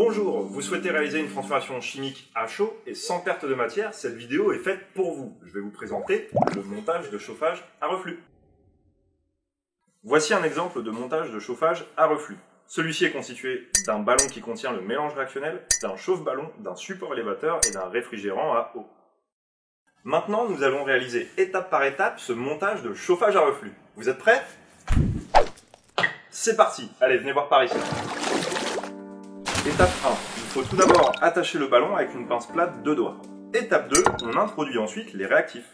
Bonjour, vous souhaitez réaliser une transformation chimique à chaud et sans perte de matière, cette vidéo est faite pour vous. Je vais vous présenter le montage de chauffage à reflux. Voici un exemple de montage de chauffage à reflux. Celui-ci est constitué d'un ballon qui contient le mélange réactionnel, d'un chauffe-ballon, d'un support élévateur et d'un réfrigérant à eau. Maintenant, nous allons réaliser étape par étape ce montage de chauffage à reflux. Vous êtes prêts? C'est parti! Allez, venez voir par ici. Étape 1. Il faut tout d'abord attacher le ballon avec une pince plate 2 doigts. Étape 2. On introduit ensuite les réactifs.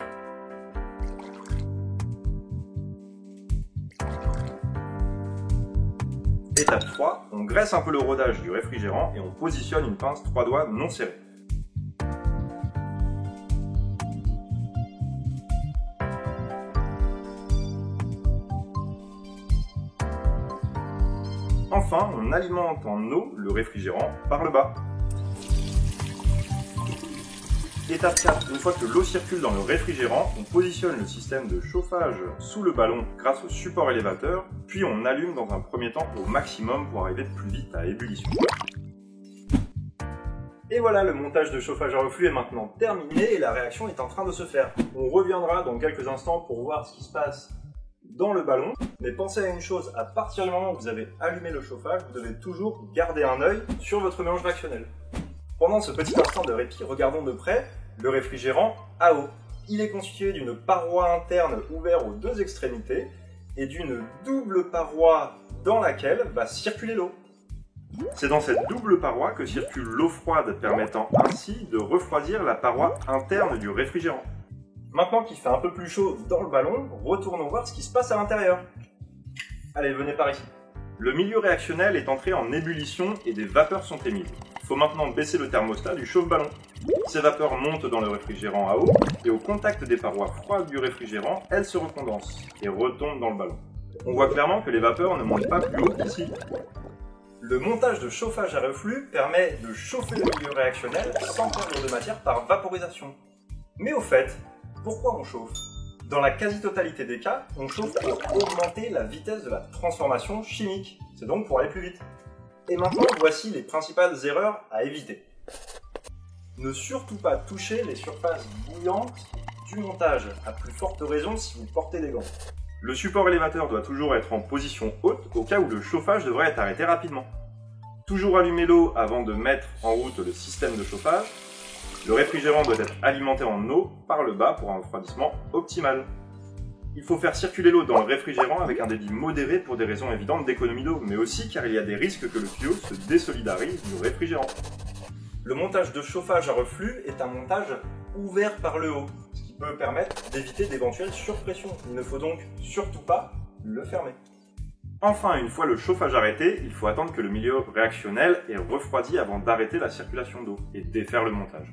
Étape 3. On graisse un peu le rodage du réfrigérant et on positionne une pince 3 doigts non serrée. Enfin, on alimente en eau le réfrigérant par le bas. Étape 4. Une fois que l'eau circule dans le réfrigérant, on positionne le système de chauffage sous le ballon grâce au support élévateur, puis on allume dans un premier temps au maximum pour arriver plus vite à ébullition. Et voilà, le montage de chauffage à reflux est maintenant terminé et la réaction est en train de se faire. On reviendra dans quelques instants pour voir ce qui se passe dans le ballon, mais pensez à une chose, à partir du moment où vous avez allumé le chauffage, vous devez toujours garder un œil sur votre mélange réactionnel. Pendant ce petit instant de répit, regardons de près le réfrigérant à eau. Il est constitué d'une paroi interne ouverte aux deux extrémités et d'une double paroi dans laquelle va circuler l'eau. C'est dans cette double paroi que circule l'eau froide, permettant ainsi de refroidir la paroi interne du réfrigérant. Maintenant qu'il fait un peu plus chaud dans le ballon, retournons voir ce qui se passe à l'intérieur. Allez, venez par ici. Le milieu réactionnel est entré en ébullition et des vapeurs sont émises. Il faut maintenant baisser le thermostat du chauffe-ballon. Ces vapeurs montent dans le réfrigérant à eau et au contact des parois froides du réfrigérant, elles se recondensent et retombent dans le ballon. On voit clairement que les vapeurs ne montent pas plus haut qu'ici. Le montage de chauffage à reflux permet de chauffer le milieu réactionnel sans perdre de matière par vaporisation. Mais au fait, pourquoi on chauffe? Dans la quasi-totalité des cas, on chauffe pour augmenter la vitesse de la transformation chimique. C'est donc pour aller plus vite. Et maintenant, voici les principales erreurs à éviter. Ne surtout pas toucher les surfaces bouillantes du montage, à plus forte raison si vous portez des gants. Le support élévateur doit toujours être en position haute au cas où le chauffage devrait être arrêté rapidement. Toujours allumer l'eau avant de mettre en route le système de chauffage. Le réfrigérant doit être alimenté en eau par le bas pour un refroidissement optimal. Il faut faire circuler l'eau dans le réfrigérant avec un débit modéré pour des raisons évidentes d'économie d'eau, mais aussi car il y a des risques que le tuyau se désolidarise du réfrigérant. Le montage de chauffage à reflux est un montage ouvert par le haut, ce qui peut permettre d'éviter d'éventuelles surpressions. Il ne faut donc surtout pas le fermer. Enfin, une fois le chauffage arrêté, il faut attendre que le milieu réactionnel ait refroidi avant d'arrêter la circulation d'eau et défaire le montage.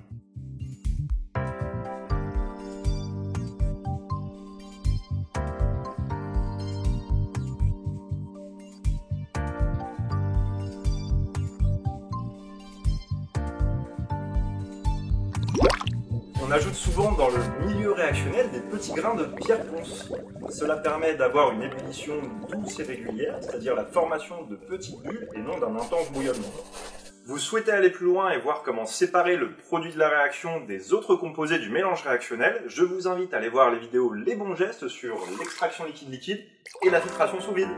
On ajoute souvent dans le milieu réactionnel des petits grains de pierre ponce. Cela permet d'avoir une ébullition douce et régulière, c'est-à-dire la formation de petites bulles et non d'un intense bouillonnement. Vous souhaitez aller plus loin et voir comment séparer le produit de la réaction des autres composés du mélange réactionnel, je vous invite à aller voir les vidéos Les bons gestes sur l'extraction liquide-liquide et la filtration sous vide.